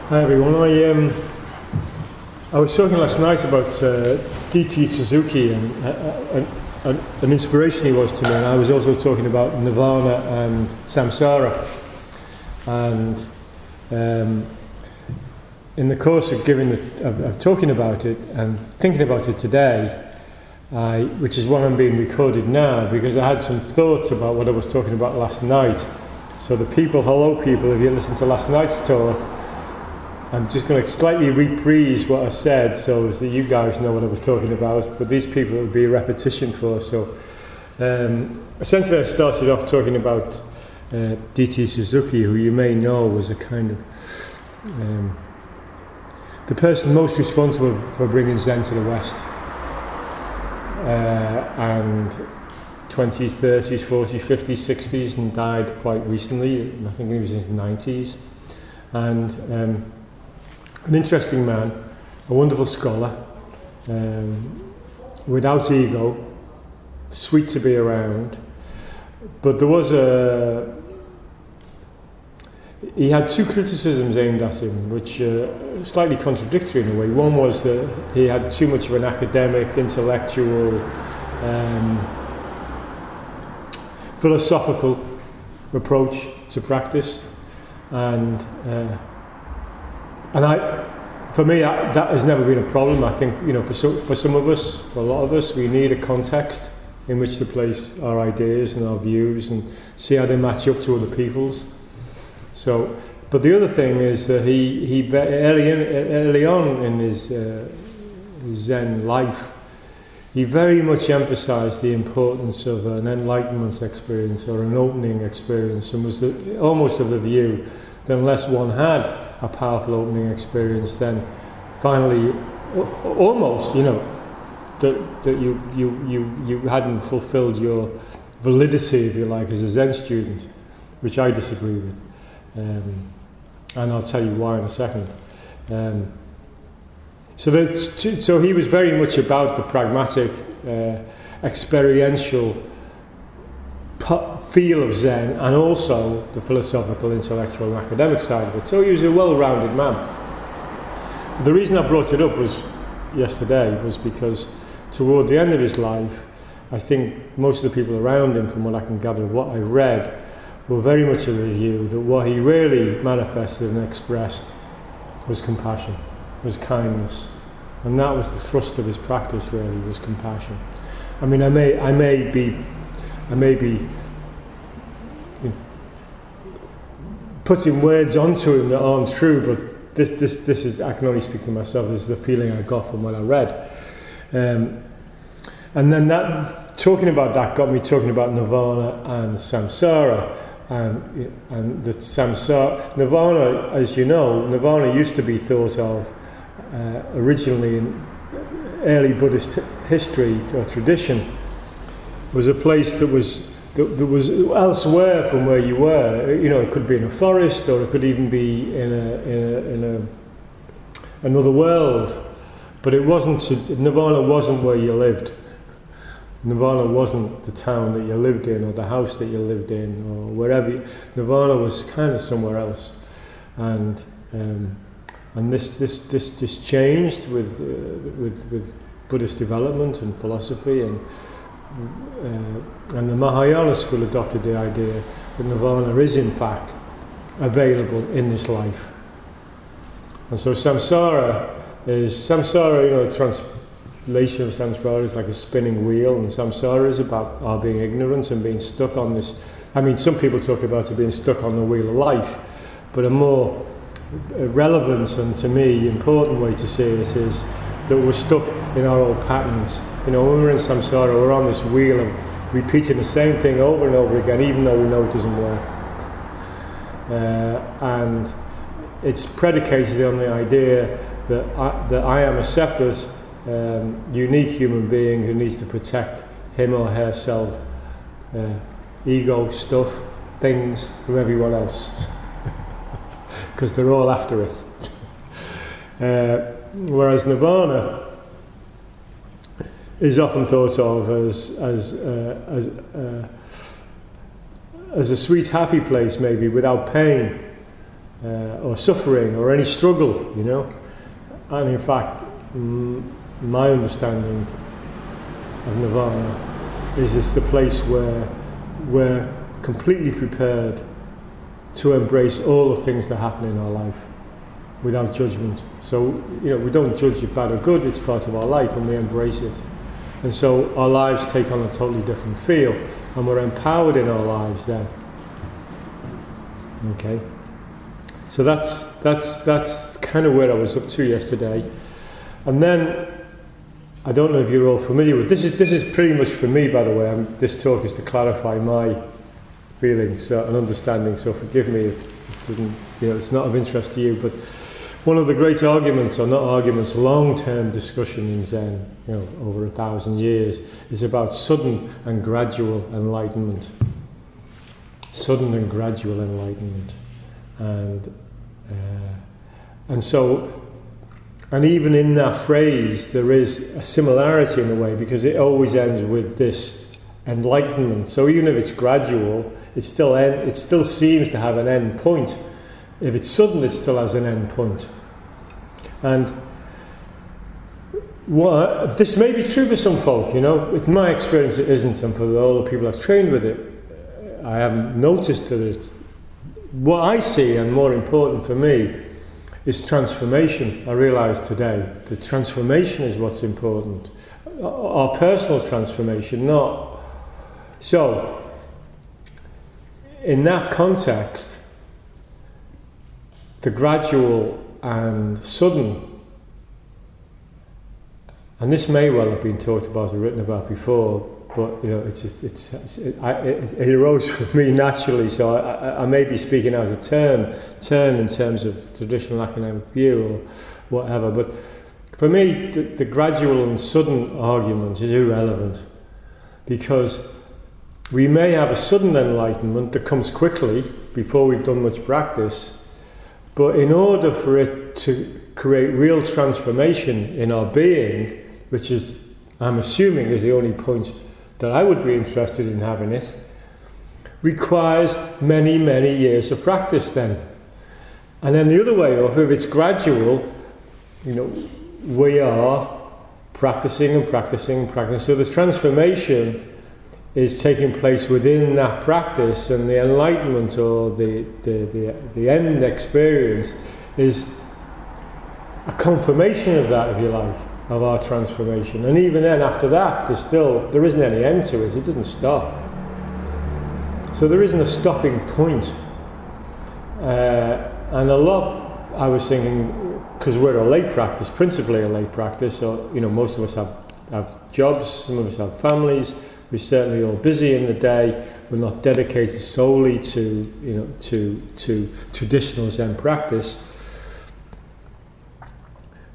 Hi everyone. I was talking last night about D.T. Suzuki and an inspiration he was to me, and I was also talking about Nirvana and Samsara. And in the course of talking about it and thinking about it today, which is why I'm being recorded now, because I had some thoughts about what I was talking about last night. So hello people, if you listened to last night's talk, I'm just going to slightly reprise what I said so that you guys know what I was talking about, but these people it would be a repetition for. So essentially I started off talking about D.T. Suzuki, who you may know was a kind of the person most responsible for bringing Zen to the West. And 20s, 30s, 40s, 50s, 60s, and died quite recently. I think he was in his 90s. And an interesting man, a wonderful scholar, without ego, sweet to be around. But there was he had two criticisms aimed at him, which are slightly contradictory in a way. One was that he had too much of an academic, intellectual, philosophical approach to practice, and for me, that has never been a problem. I think, for some of us, for a lot of us, we need a context in which to place our ideas and our views and see how they match up to other people's. So, but the other thing is that he early on in his Zen life, he very much emphasized the importance of an enlightenment experience or an opening experience, and was almost of the view that unless one had a powerful opening experience, then finally, almost, that you hadn't fulfilled your validity, if you like, as a Zen student, which I disagree with. And I'll tell you why in a second. So he was very much about the pragmatic, experiential feel of Zen, and also the philosophical, intellectual, and academic side of it. So he was a well-rounded man. But the reason I brought it up yesterday was because toward the end of his life, I think most of the people around him, from what I can gather of what I read, were very much of the view that what he really manifested and expressed was compassion, was kindness, and that was the thrust of his practice. Really, was compassion. I mean, I may be putting words onto him that aren't true, but this is, I can only speak for myself. This is the feeling I got from what I read, and then talking about that got me talking about Nirvana and Samsara. And the Samsara, Nirvana, as you know, Nirvana used to be thought of originally in early Buddhist history or tradition, was a place that was elsewhere from where you were. It could be in a forest, or it could even be in another world. But Nirvana wasn't where you lived. Nirvana wasn't the town that you lived in, or the house that you lived in, or wherever. Nirvana was kind of somewhere else, and this changed with Buddhist development and philosophy, and the Mahayana school adopted the idea that Nirvana is in fact available in this life. And so Samsara, translation of Samsara is like a spinning wheel, and Samsara is about our being ignorant and being stuck on this. I mean, some people talk about it being stuck on the wheel of life, but a more relevant and, to me, important way to see it is that we're stuck in our old patterns. When we're in Samsara, we're on this wheel of repeating the same thing over and over again, even though we know it doesn't work. And it's predicated on the idea that I am a separate, unique human being who needs to protect him or herself, ego, stuff, things from everyone else, because they're all after it. Whereas Nirvana is often thought of as a sweet, happy place, maybe without pain, or suffering or any struggle, you know. And in fact, my understanding of nirvana is it's the place where we're completely prepared to embrace all the things that happen in our life without judgment. So, you know, we don't judge it bad or good, it's part of our life and we embrace it. And so our lives take on a totally different feel and we're empowered in our lives then. Okay? So that's kind of where I was up to yesterday. And then, I don't know if you're all familiar with, this is pretty much for me, by the way, this talk is to clarify my feelings and understanding, so forgive me if it didn't, you know, it's not of interest to you, but one of the great arguments, or not arguments, long-term discussion in Zen, you know, over 1,000 years, is about sudden and gradual enlightenment. Sudden and gradual enlightenment. And so, and even in that phrase, there is a similarity in a way, because it always ends with this enlightenment. So even if it's gradual, it still seems to have an end point. If it's sudden, it still has an end point. And this may be true for some folk, you know. With my experience, it isn't, and for all the people I've trained with it, I haven't noticed that it's. What I see, and more important for me, is transformation. I realise today the transformation is what's important. Our personal transformation, not. So, in that context, the gradual and sudden, and this may well have been talked about or written about before, but you know, it arose for me naturally. So I may be speaking out of turn in terms of traditional academic view or whatever. But for me, the gradual and sudden argument is irrelevant, because we may have a sudden enlightenment that comes quickly before we've done much practice. But in order for it to create real transformation in our being, which is, I'm assuming, is the only point that I would be interested in having it, requires many, many years of practice then. And then the other way, or if it's gradual, you know, we are practicing and practicing and practicing. So the transformation is taking place within that practice, and the enlightenment or the end experience is a confirmation of that, if you like, of our transformation. And even then, after that, there isn't any end to it. It doesn't stop. So there isn't a stopping point. And a lot, I was thinking, because we're a lay practice, principally a lay practice, so you know, most of us have jobs, some of us have families. We're certainly all busy in the day. We're not dedicated solely to traditional Zen practice.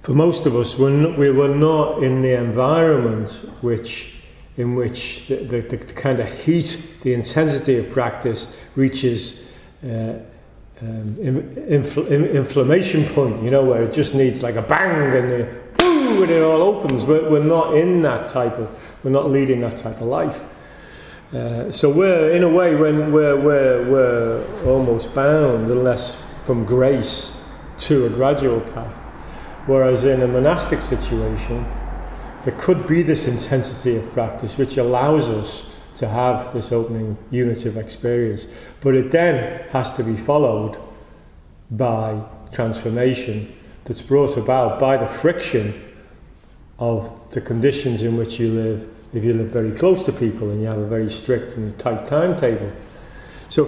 For most of us, we were not in the environment in which the kind of heat, the intensity of practice reaches inflammation point, you know, where it just needs like a bang and boom, and it all opens. We're not in that we're not leading that type of life. So we're, in a way, when we're almost bound, unless from grace, to a gradual path. Whereas in a monastic situation, there could be this intensity of practice which allows us to have this opening unitive experience. But it then has to be followed by transformation that's brought about by the friction of the conditions in which you live, if you live very close to people and you have a very strict and tight timetable. So,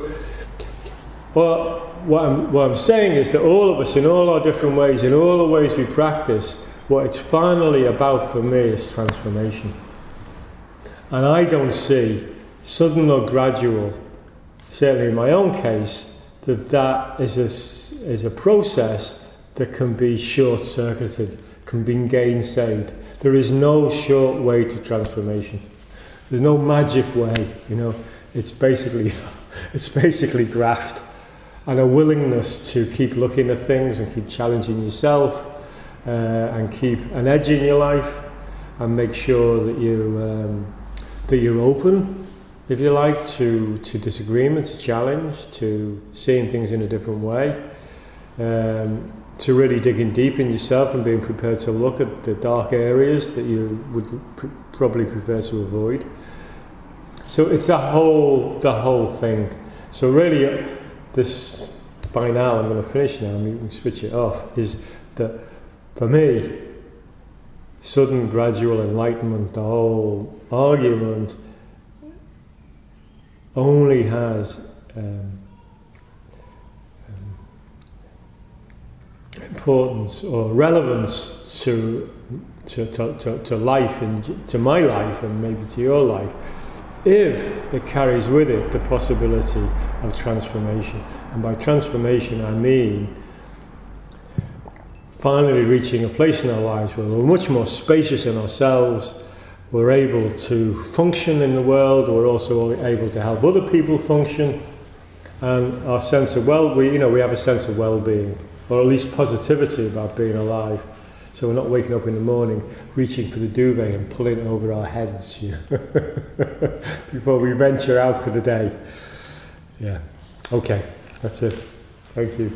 well, what I'm saying is that all of us, in all our different ways, in all the ways we practice, what it's finally about for me is transformation. And I don't see, sudden or gradual, certainly in my own case, that is a process that can be short-circuited, can be gainsaid. There is no short way to transformation. There's no magic way, you know. It's basically graft. And a willingness to keep looking at things and keep challenging yourself, and keep an edge in your life, and make sure that you're open, if you like, to disagreement, to challenge, to seeing things in a different way. to really digging deep in yourself and being prepared to look at the dark areas that you would probably prefer to avoid. So it's the whole thing. So really, this by now, I'm going to finish now, and we can switch it off, is that for me, sudden gradual enlightenment, the whole argument, only has importance or relevance to life, and to my life, and maybe to your life, if it carries with it the possibility of transformation. And by transformation I mean finally reaching a place in our lives where we're much more spacious in ourselves, we're able to function in the world, we're also able to help other people function, and our sense of we have a sense of well-being, or at least positivity about being alive. So we're not waking up in the morning, reaching for the duvet and pulling it over our heads before we venture out for the day. Yeah. Okay, that's it. Thank you.